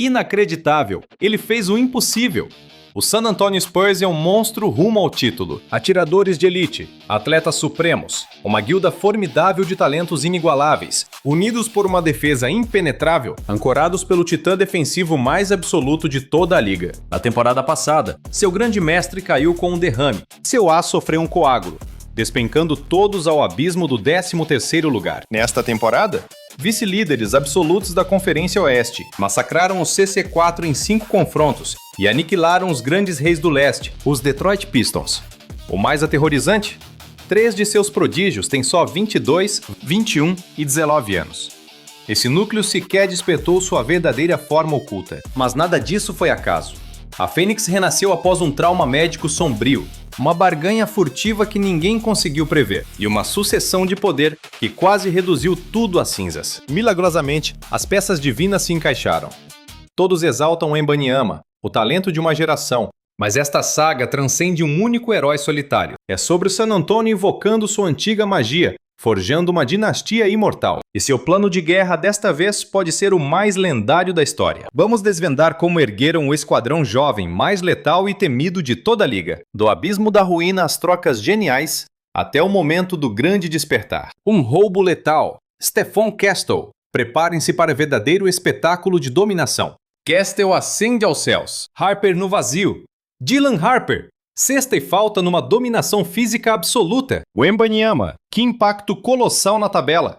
Inacreditável! Ele fez o impossível! O San Antonio Spurs é um monstro rumo ao título. Atiradores de elite, atletas supremos, uma guilda formidável de talentos inigualáveis, unidos por uma defesa impenetrável, ancorados pelo titã defensivo mais absoluto de toda a liga. Na temporada passada, seu grande mestre caiu com um derrame, seu as sofreu um coágulo, despencando todos ao abismo do 13º lugar. Nesta temporada, vice-líderes absolutos da Conferência Oeste, massacraram o CC4 em 5 confrontos e aniquilaram os grandes reis do leste, os Detroit Pistons. O mais aterrorizante? 3 de seus prodígios têm só 22, 21 e 19 anos. Esse núcleo sequer despertou sua verdadeira forma oculta. Mas nada disso foi acaso. A Fênix renasceu após um trauma médico sombrio, uma barganha furtiva que ninguém conseguiu prever, e uma sucessão de poder que quase reduziu tudo a cinzas. Milagrosamente, as peças divinas se encaixaram. Todos exaltam Wembanyama, o talento de uma geração, mas esta saga transcende um único herói solitário. É sobre o San Antonio invocando sua antiga magia, forjando uma dinastia imortal. E seu plano de guerra desta vez pode ser o mais lendário da história. Vamos desvendar como ergueram o esquadrão jovem mais letal e temido de toda a liga. Do abismo da ruína às trocas geniais, até o momento do grande despertar. Um roubo letal. Stephon Castle. Preparem-se para verdadeiro espetáculo de dominação. Castle ascende aos céus. Harper no vazio. Dylan Harper. Cesta e falta numa dominação física absoluta. Wembanyama, que impacto colossal na tabela.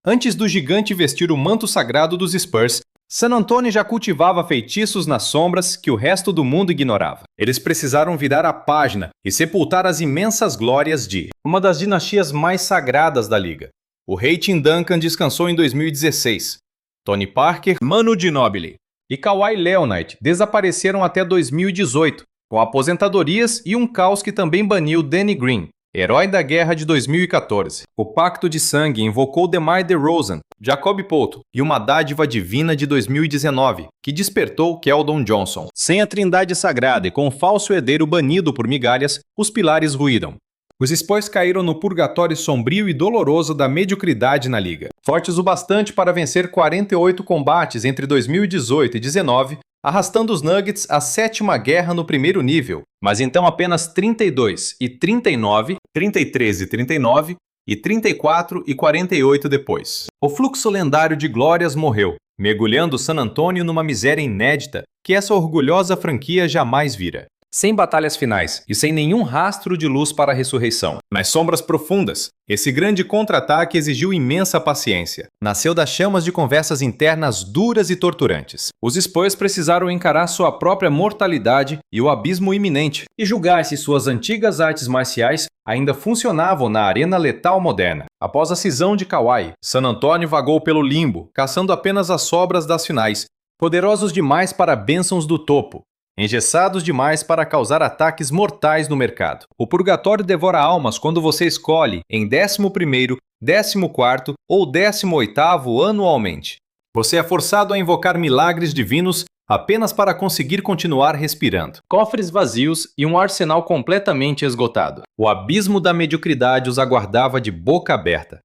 Antes do gigante vestir o manto sagrado dos Spurs, San Antonio já cultivava feitiços nas sombras que o resto do mundo ignorava. Eles precisaram virar a página e sepultar as imensas glórias de uma das dinastias mais sagradas da liga. O rei Tim Duncan descansou em 2016. Tony Parker, Manu Ginobili e Kawhi Leonard desapareceram até 2018. Com aposentadorias e um caos que também baniu Danny Green, herói da guerra de 2014. O Pacto de Sangue invocou DeMar DeRozan, Jacob Poeltl e uma dádiva divina de 2019, que despertou Keldon Johnson. Sem a trindade sagrada e com o falso herdeiro banido por migalhas, os pilares ruíram. Os Spurs caíram no purgatório sombrio e doloroso da mediocridade na liga. Fortes o bastante para vencer 48 combates entre 2018 e 2019, arrastando os Nuggets à 7ª guerra no primeiro nível, mas então apenas 32 e 39, 33 e 39 e 34 e 48 depois. O fluxo lendário de glórias morreu, mergulhando San Antonio numa miséria inédita que essa orgulhosa franquia jamais vira. Sem batalhas finais e sem nenhum rastro de luz para a ressurreição. Nas sombras profundas, esse grande contra-ataque exigiu imensa paciência. Nasceu das chamas de conversas internas duras e torturantes. Os Spurs precisaram encarar sua própria mortalidade e o abismo iminente, e julgar se suas antigas artes marciais ainda funcionavam na arena letal moderna. Após a cisão de Kawhi, San Antonio vagou pelo limbo, caçando apenas as sobras das finais, poderosos demais para bênçãos do topo, engessados demais para causar ataques mortais no mercado. O purgatório devora almas quando você escolhe em 11º, 14º ou 18º anualmente. Você é forçado a invocar milagres divinos apenas para conseguir continuar respirando. Cofres vazios e um arsenal completamente esgotado. O abismo da mediocridade os aguardava de boca aberta.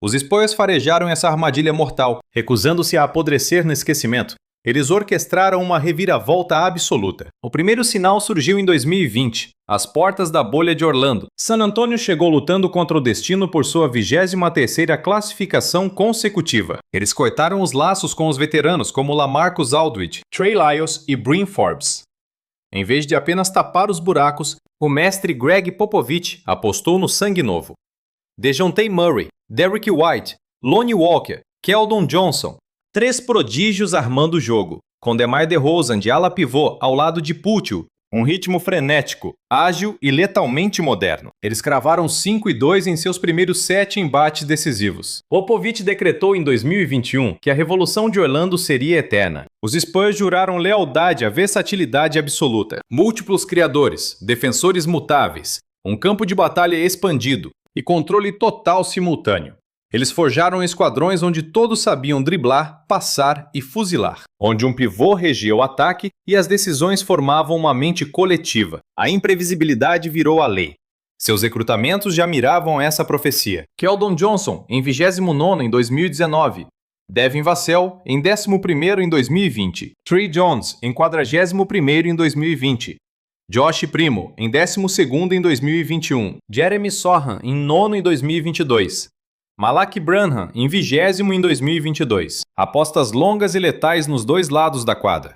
Os Spurs farejaram essa armadilha mortal, recusando-se a apodrecer no esquecimento. Eles orquestraram uma reviravolta absoluta. O primeiro sinal surgiu em 2020, às portas da bolha de Orlando. San Antonio chegou lutando contra o destino por sua 23ª classificação consecutiva. Eles cortaram os laços com os veteranos como LaMarcus Aldridge, Trey Lyles e Bryn Forbes. Em vez de apenas tapar os buracos, o mestre Greg Popovich apostou no sangue novo. DeJounte Murray, Derrick White, Lonnie Walker, Keldon Johnson. 3 prodígios armando o jogo, com DeMar DeRozan de ala pivô ao lado de Poeltl, um ritmo frenético, ágil e letalmente moderno. Eles cravaram 5-2 em seus primeiros 7 embates decisivos. Popovich decretou em 2021 que a revolução de Orlando seria eterna. Os Spurs juraram lealdade à versatilidade absoluta, múltiplos criadores, defensores mutáveis, um campo de batalha expandido e controle total simultâneo. Eles forjaram esquadrões onde todos sabiam driblar, passar e fuzilar, onde um pivô regia o ataque e as decisões formavam uma mente coletiva. A imprevisibilidade virou a lei. Seus recrutamentos já miravam essa profecia. Keldon Johnson, em 29º em 2019. Devin Vassell, em 11º em 2020. Trey Jones, em 41º em 2020. Josh Primo, em 12º em 2021. Jeremy Sohan, em 9º em 2022. Malak Branham, em 20º em 2022. Apostas longas e letais nos dois lados da quadra.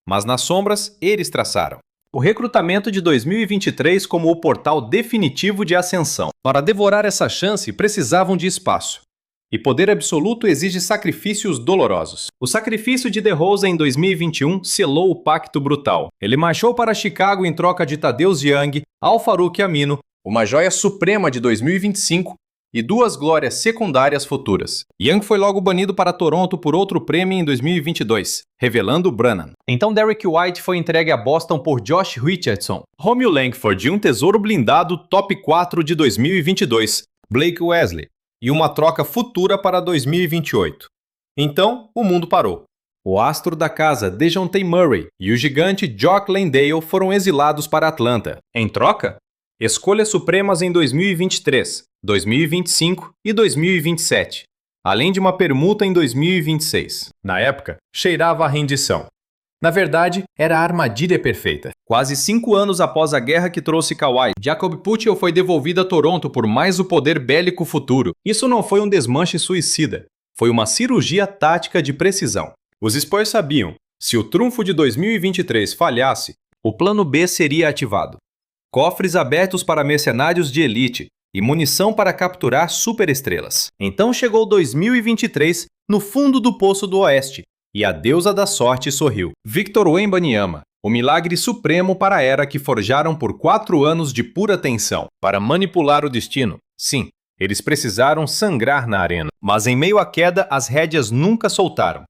Mas nas sombras, eles traçaram o recrutamento de 2023 como o portal definitivo de ascensão. Para devorar essa chance, precisavam de espaço. E poder absoluto exige sacrifícios dolorosos. O sacrifício de DeRozan em 2021 selou o pacto brutal. Ele marchou para Chicago em troca de Tadeusz Young, Al-Farouq Aminu, uma joia suprema de 2025 e duas glórias secundárias futuras. Young foi logo banido para Toronto por outro prêmio em 2022, revelando Branham. Então Derrick White foi entregue a Boston por Josh Richardson. Romeo Langford de um tesouro blindado top 4 de 2022, Blake Wesley, e uma troca futura para 2028. Então, o mundo parou. O astro da casa, DeJounte Murray, e o gigante Jock Landale foram exilados para Atlanta. Em troca, escolhas supremas em 2023, 2025 e 2027, além de uma permuta em 2026. Na época, cheirava a rendição. Na verdade, era a armadilha perfeita. Quase 5 anos após a guerra que trouxe Kawhi, Jakob Poeltl foi devolvido a Toronto por mais o poder bélico futuro. Isso não foi um desmanche suicida. Foi uma cirurgia tática de precisão. Os Spurs sabiam, se o trunfo de 2023 falhasse, o plano B seria ativado. Cofres abertos para mercenários de elite e munição para capturar superestrelas. Então chegou 2023 no fundo do poço do Oeste, e a deusa da sorte sorriu. Victor Wembanyama, o milagre supremo para a era que forjaram por 4 anos de pura tensão. Para manipular o destino, sim, eles precisaram sangrar na arena. Mas em meio à queda, as rédeas nunca soltaram.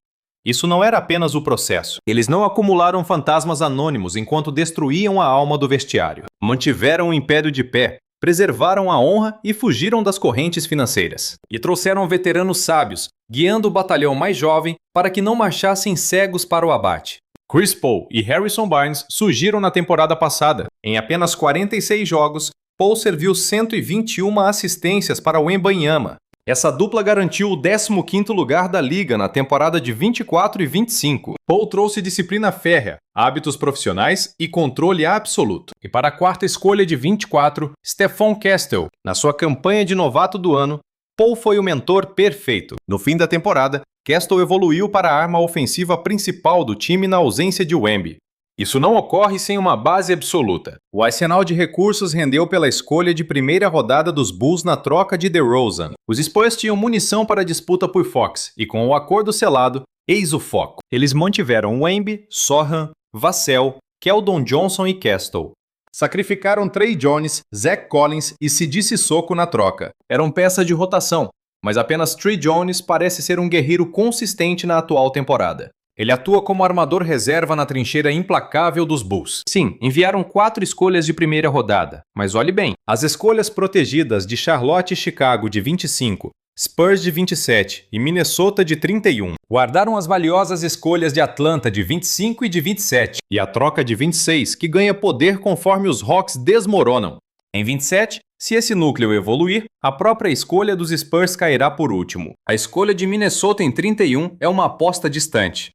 Isso não era apenas o processo. Eles não acumularam fantasmas anônimos enquanto destruíam a alma do vestiário. Mantiveram o império de pé, preservaram a honra e fugiram das correntes financeiras. E trouxeram veteranos sábios, guiando o batalhão mais jovem para que não marchassem cegos para o abate. Chris Paul e Harrison Barnes surgiram na temporada passada. Em apenas 46 jogos, Paul serviu 121 assistências para Wembanyama. Essa dupla garantiu o 15º lugar da liga na temporada de 24 e 25. Paul trouxe disciplina férrea, hábitos profissionais e controle absoluto. E para a quarta escolha de 24, Stephon Castle. Na sua campanha de novato do ano, Paul foi o mentor perfeito. No fim da temporada, Castle evoluiu para a arma ofensiva principal do time na ausência de Wemby. Isso não ocorre sem uma base absoluta. O arsenal de recursos rendeu pela escolha de primeira rodada dos Bulls na troca de DeRozan. Os Spurs tinham munição para a disputa por Fox, e com o acordo selado, eis o foco. Eles mantiveram Wemby, Sohan, Vassell, Keldon Johnson e Castle. Sacrificaram Trey Jones, Zach Collins e Sidi Sissoko na troca. Eram peças de rotação, mas apenas Trey Jones parece ser um guerreiro consistente na atual temporada. Ele atua como armador reserva na trincheira implacável dos Bulls. Sim, enviaram 4 escolhas de primeira rodada, mas olhe bem, as escolhas protegidas de Charlotte e Chicago de 25, Spurs de 27 e Minnesota de 31 guardaram as valiosas escolhas de Atlanta de 25 e de 27 e a troca de 26, que ganha poder conforme os Hawks desmoronam. Em 27, se esse núcleo evoluir, a própria escolha dos Spurs cairá por último. A escolha de Minnesota em 31 é uma aposta distante.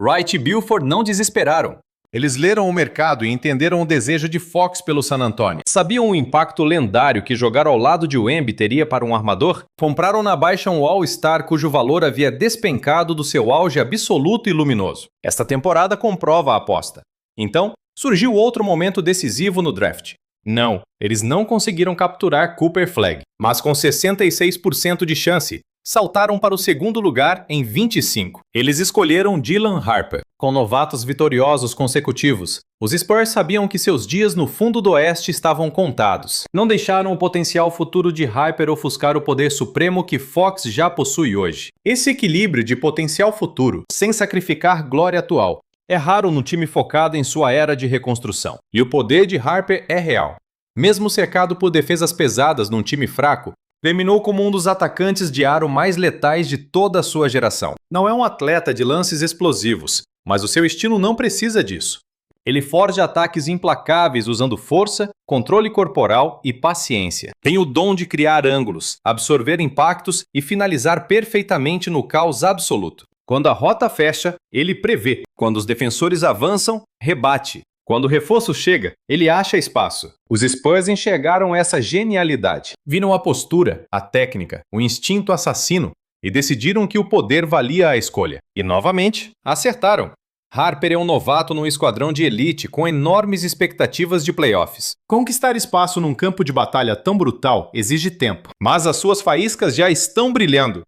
Wright e Buford não desesperaram. Eles leram o mercado e entenderam o desejo de Fox pelo San Antonio. Sabiam o impacto lendário que jogar ao lado de Wemby teria para um armador? Compraram na baixa um All-Star cujo valor havia despencado do seu auge absoluto e luminoso. Esta temporada comprova a aposta. Então, surgiu outro momento decisivo no draft. Não, eles não conseguiram capturar Cooper Flagg, mas com 66% de chance, saltaram para o segundo lugar em 25. Eles escolheram Dylan Harper. Com novatos vitoriosos consecutivos, os Spurs sabiam que seus dias no fundo do oeste estavam contados. Não deixaram o potencial futuro de Harper ofuscar o poder supremo que Fox já possui hoje. Esse equilíbrio de potencial futuro, sem sacrificar glória atual, é raro no time focado em sua era de reconstrução. E o poder de Harper é real. Mesmo cercado por defesas pesadas num time fraco, terminou como um dos atacantes de aro mais letais de toda a sua geração. Não é um atleta de lances explosivos, mas o seu estilo não precisa disso. Ele forja ataques implacáveis usando força, controle corporal e paciência. Tem o dom de criar ângulos, absorver impactos e finalizar perfeitamente no caos absoluto. Quando a rota fecha, ele prevê. Quando os defensores avançam, rebate. Quando o reforço chega, ele acha espaço. Os Spurs enxergaram essa genialidade. Viram a postura, a técnica, o instinto assassino e decidiram que o poder valia a escolha. E novamente, acertaram. Harper é um novato num esquadrão de elite com enormes expectativas de playoffs. Conquistar espaço num campo de batalha tão brutal exige tempo, mas as suas faíscas já estão brilhando.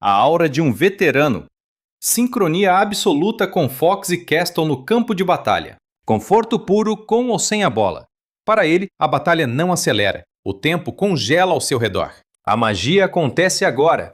A aura de um veterano. Sincronia absoluta com Fox e Castle no campo de batalha. Conforto puro com ou sem a bola. Para ele, a batalha não acelera. O tempo congela ao seu redor. A magia acontece agora.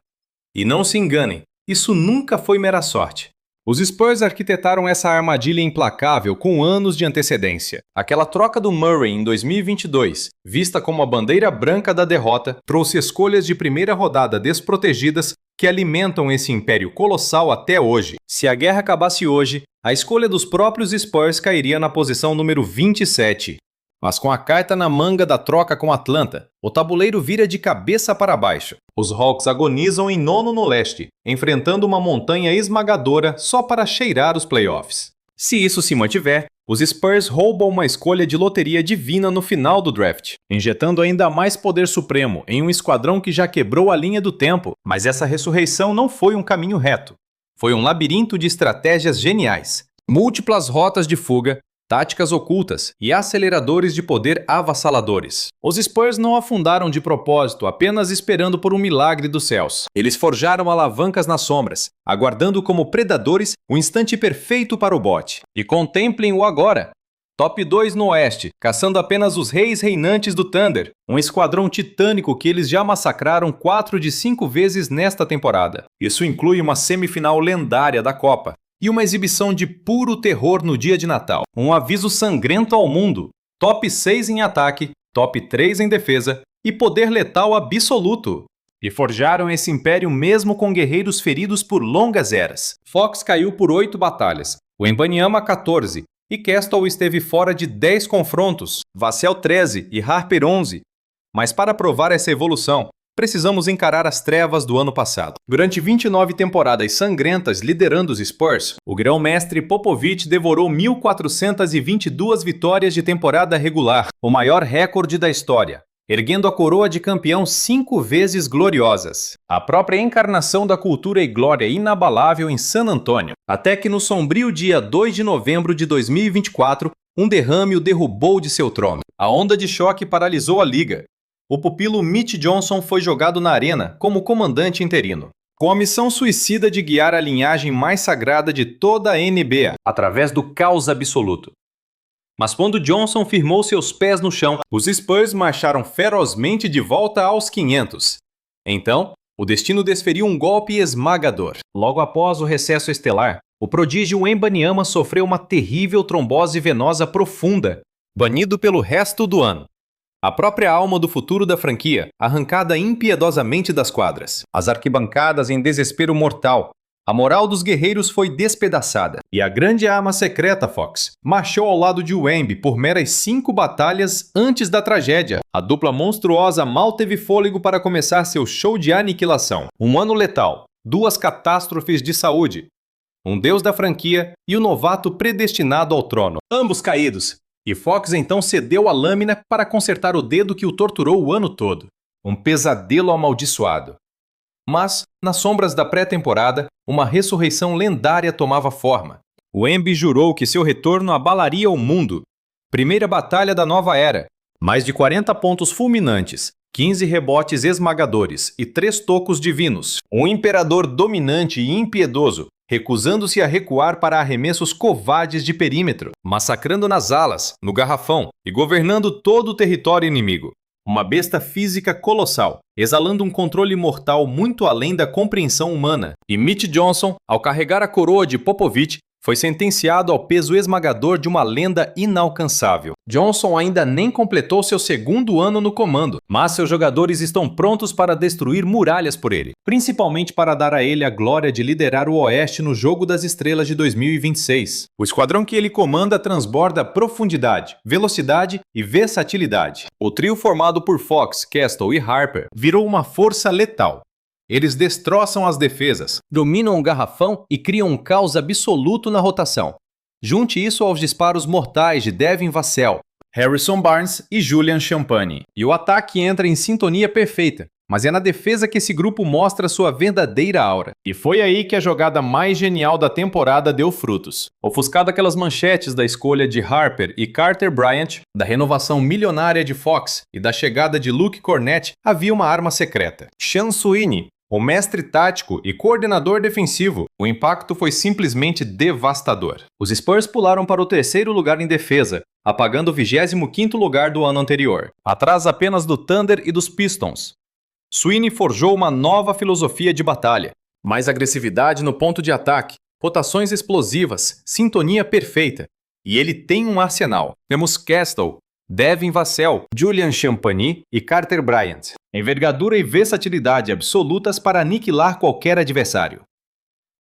E não se enganem, isso nunca foi mera sorte. Os Spurs arquitetaram essa armadilha implacável com anos de antecedência. Aquela troca do Murray em 2022, vista como a bandeira branca da derrota, trouxe escolhas de primeira rodada desprotegidas que alimentam esse império colossal até hoje. Se a guerra acabasse hoje, a escolha dos próprios Spurs cairia na posição número 27. Mas com a carta na manga da troca com Atlanta, o tabuleiro vira de cabeça para baixo. Os Hawks agonizam em nono no leste, enfrentando uma montanha esmagadora só para cheirar os playoffs. Se isso se mantiver, os Spurs roubam uma escolha de loteria divina no final do draft, injetando ainda mais poder supremo em um esquadrão que já quebrou a linha do tempo. Mas essa ressurreição não foi um caminho reto. Foi um labirinto de estratégias geniais, múltiplas rotas de fuga, táticas ocultas e aceleradores de poder avassaladores. Os Spurs não afundaram de propósito, apenas esperando por um milagre dos céus. Eles forjaram alavancas nas sombras, aguardando como predadores o instante perfeito para o bote. E contemplem o agora. Top 2 no oeste, caçando apenas os reis reinantes do Thunder, um esquadrão titânico que eles já massacraram 4 de 5 vezes nesta temporada. Isso inclui uma semifinal lendária da Copa. E uma exibição de puro terror no dia de Natal. Um aviso sangrento ao mundo. Top 6 em ataque, top 3 em defesa e poder letal absoluto. E forjaram esse império mesmo com guerreiros feridos por longas eras. Fox caiu por 8 batalhas, o Wembanyama 14, e Castle esteve fora de 10 confrontos, Vassell 13 e Harper 11. Mas para provar essa evolução, precisamos encarar as trevas do ano passado. Durante 29 temporadas sangrentas liderando os Spurs, o grão-mestre Popovich devorou 1.422 vitórias de temporada regular, o maior recorde da história, erguendo a coroa de campeão 5 vezes gloriosas. A própria encarnação da cultura e glória inabalável em San Antonio. Até que no sombrio dia 2 de novembro de 2024, um derrame o derrubou de seu trono. A onda de choque paralisou a liga. O pupilo Mitch Johnson foi jogado na arena como comandante interino, com a missão suicida de guiar a linhagem mais sagrada de toda a NBA, através do caos absoluto. Mas quando Johnson firmou seus pés no chão, os Spurs marcharam ferozmente de volta aos 500. Então, o destino desferiu um golpe esmagador. Logo após o recesso estelar, o prodígio Wembanyama sofreu uma terrível trombose venosa profunda, banido pelo resto do ano. A própria alma do futuro da franquia, arrancada impiedosamente das quadras. As arquibancadas em desespero mortal. A moral dos guerreiros foi despedaçada. E a grande arma secreta, Fox, marchou ao lado de Wemby por meras 5 batalhas antes da tragédia. A dupla monstruosa mal teve fôlego para começar seu show de aniquilação. Um ano letal, 2 catástrofes de saúde, um deus da franquia e o novato predestinado ao trono. Ambos caídos. E Fox então cedeu a lâmina para consertar o dedo que o torturou o ano todo. Um pesadelo amaldiçoado. Mas, nas sombras da pré-temporada, uma ressurreição lendária tomava forma. Wemby jurou que seu retorno abalaria o mundo. Primeira batalha da nova era. Mais de 40 pontos fulminantes, 15 rebotes esmagadores e 3 tocos divinos. Um imperador dominante e impiedoso, recusando-se a recuar para arremessos covardes de perímetro, massacrando nas alas, no garrafão e governando todo o território inimigo. Uma besta física colossal, exalando um controle mortal muito além da compreensão humana. E Mitch Johnson, ao carregar a coroa de Popovich, foi sentenciado ao peso esmagador de uma lenda inalcançável. Johnson ainda nem completou seu segundo ano no comando, mas seus jogadores estão prontos para destruir muralhas por ele, principalmente para dar a ele a glória de liderar o Oeste no Jogo das Estrelas de 2026. O esquadrão que ele comanda transborda profundidade, velocidade e versatilidade. O trio formado por Fox, Castle e Harper virou uma força letal. Eles destroçam as defesas, dominam o garrafão e criam um caos absoluto na rotação. Junte isso aos disparos mortais de Devin Vassell, Harrison Barnes e Julian Champagnie. E o ataque entra em sintonia perfeita, mas é na defesa que esse grupo mostra sua verdadeira aura. E foi aí que a jogada mais genial da temporada deu frutos. Ofuscado aquelas manchetes da escolha de Harper e Carter Bryant, da renovação milionária de Fox e da chegada de Luke Cornett, havia uma arma secreta. Sean Sweeney, o mestre tático e coordenador defensivo, o impacto foi simplesmente devastador. Os Spurs pularam para o terceiro lugar em defesa, apagando o 25º lugar do ano anterior, atrás apenas do Thunder e dos Pistons. Sweeney forjou uma nova filosofia de batalha, mais agressividade no ponto de ataque, rotações explosivas, sintonia perfeita. E ele tem um arsenal. Temos Castle, Devin Vassell, Julian Champagnie e Carter Bryant. Envergadura e versatilidade absolutas para aniquilar qualquer adversário.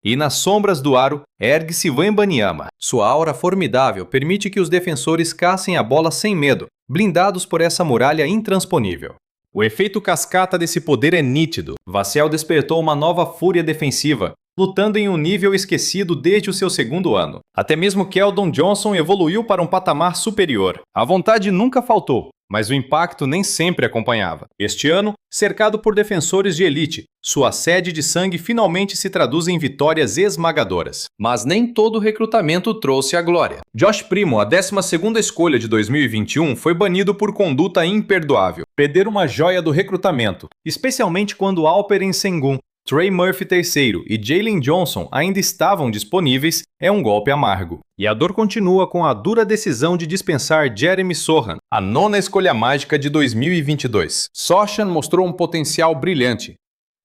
E nas sombras do aro, ergue-se Wembanyama. Sua aura formidável permite que os defensores caçem a bola sem medo, blindados por essa muralha intransponível. O efeito cascata desse poder é nítido. Vassell despertou uma nova fúria defensiva, lutando em um nível esquecido desde o seu segundo ano. Até mesmo Keldon Johnson evoluiu para um patamar superior. A vontade nunca faltou, mas o impacto nem sempre acompanhava. Este ano, cercado por defensores de elite, sua sede de sangue finalmente se traduz em vitórias esmagadoras. Mas nem todo recrutamento trouxe a glória. Josh Primo, a 12ª escolha de 2021, foi banido por conduta imperdoável. Perder uma joia do recrutamento, especialmente quando Alperen Sengun, Trey Murphy III e Jalen Johnson ainda estavam disponíveis, é um golpe amargo. E a dor continua com a dura decisão de dispensar Jeremy Sohan, a 9ª escolha mágica de 2022. Sochan mostrou um potencial brilhante.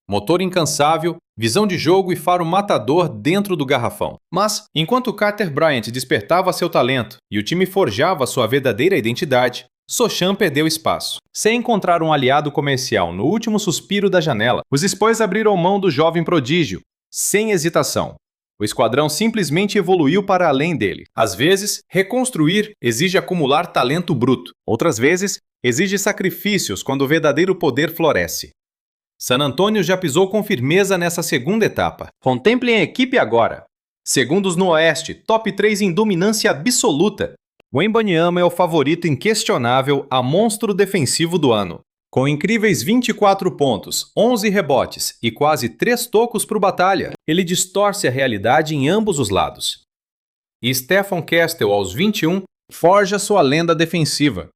Motor incansável, visão de jogo e faro matador dentro do garrafão. Mas, enquanto Carter Bryant despertava seu talento e o time forjava sua verdadeira identidade, Sochan perdeu espaço. Sem encontrar um aliado comercial no último suspiro da janela, os Spurs abriram mão do jovem prodígio, sem hesitação. O esquadrão simplesmente evoluiu para além dele. Às vezes, reconstruir exige acumular talento bruto. Outras vezes, exige sacrifícios quando o verdadeiro poder floresce. San Antonio já pisou com firmeza nessa segunda etapa. Contemplem a equipe agora. Segundos no Oeste, top 3 em dominância absoluta. Wembanyama é o favorito inquestionável a monstro defensivo do ano. Com incríveis 24 pontos, 11 rebotes e quase 3 tocos por batalha, ele distorce a realidade em ambos os lados. E Stephon Castle, aos 21, forja sua lenda defensiva.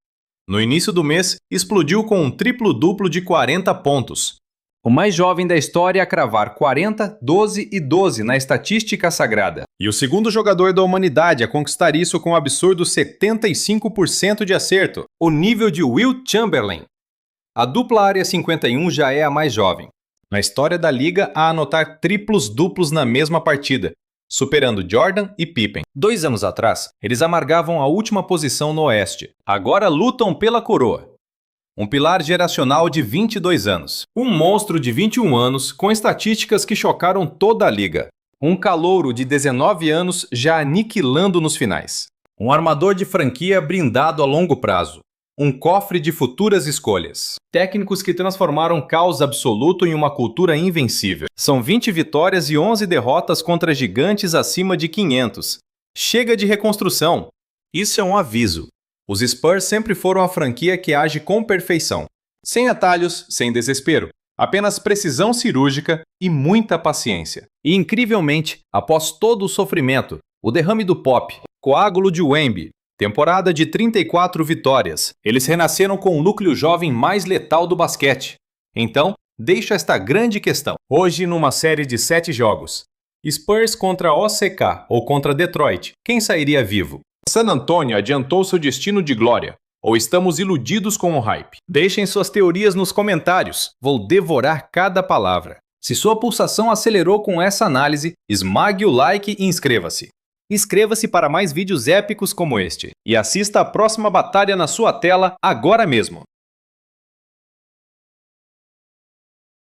No início do mês, explodiu com um triplo-duplo de 40 pontos. O mais jovem da história a cravar 40, 12 e 12 na estatística sagrada. E o segundo jogador da humanidade a conquistar isso com um absurdo 75% de acerto, o nível de Wilt Chamberlain. A dupla área 51 já é a mais jovem na história da liga a anotar triplos-duplos na mesma partida, superando Jordan e Pippen. 2 anos atrás, eles amargavam a última posição no Oeste. Agora lutam pela coroa. Um pilar geracional de 22 anos. Um monstro de 21 anos com estatísticas que chocaram toda a liga. Um calouro de 19 anos já aniquilando nos finais. Um armador de franquia brindado a longo prazo. Um cofre de futuras escolhas. Técnicos que transformaram caos absoluto em uma cultura invencível. São 20 vitórias e 11 derrotas contra gigantes acima de 500. Chega de reconstrução. Isso é um aviso. Os Spurs sempre foram a franquia que age com perfeição. Sem atalhos, sem desespero. Apenas precisão cirúrgica e muita paciência. E incrivelmente, após todo o sofrimento, o derrame do Pop, coágulo de Wemby, temporada de 34 vitórias, eles renasceram com o núcleo jovem mais letal do basquete. Então, deixo esta grande questão. Hoje, numa série de 7 jogos, Spurs contra OKC ou contra Detroit, quem sairia vivo? San Antonio adiantou seu destino de glória, ou estamos iludidos com o hype? Deixem suas teorias nos comentários, vou devorar cada palavra. Se sua pulsação acelerou com essa análise, esmague o like e inscreva-se. Inscreva-se para mais vídeos épicos como este e assista a próxima batalha na sua tela agora mesmo.